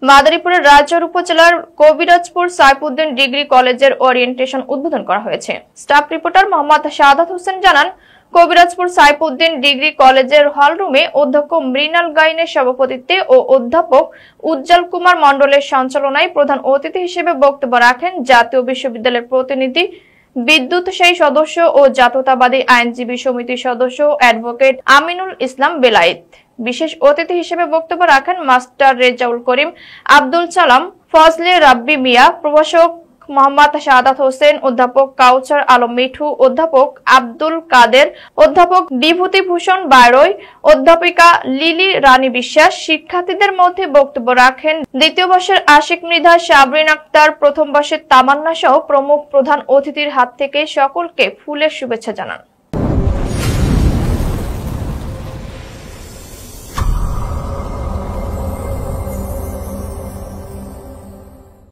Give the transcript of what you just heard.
মাদারীপুরের রাজচর উপজেলার কবিরাজপুর সাইফুদ্দিন ডিগ্রি কলেজের ওরিয়েন্টেশন উদ্বোধন করা হয়েছে। স্টাফ রিপোর্টার মোহাম্মদ শাহাদাত হোসেন জানান, কবিরাজপুর সাইফুদ্দিন ডিগ্রি কলেজের হলরুমে অধ্যক্ষ মৃণাল গাইনের সভাপতিত্বে ও অধ্যাপক উজ্জ্বল কুমার মণ্ডলের সঞ্চালনায় প্রধান অতিথি হিসেবে বক্তব্য রাখেন জাতীয় বিশ্ববিদ্যালয়ের প্রতিনিধি, বিদ্যুৎসাহী সদস্য ও জাতীয়তাবাদী আইনজীবী সমিতির সদস্য অ্যাডভোকেট আমিনুল ইসলাম বেলায়েত। বিশেষ অতিথি হিসেবে বক্তব্য রাখেন মাস্টার রেজাউল করিম, আব্দুল সালাম, ফজলে রাব্বি মিয়া, প্রভাষক মোহাম্মদ শাহাদাত হোসেন, অধ্যাপক কাউসার আলম মিঠু, অধ্যাপক আব্দুল কাদের, অধ্যাপক বিভূতিভূষণ বারৈ, অধ্যাপিকা লিলি রানী বিশ্বাস। শিক্ষার্থীদের মধ্যে বক্তব্য রাখেন দ্বিতীয় বর্ষের আশিক মৃধা, সাবরিন আক্তার, প্রথম বর্ষের তামান্না সহ প্রমুখ। প্রধান অতিথির হাত থেকে সকলকে ফুলের শুভেচ্ছা জানান।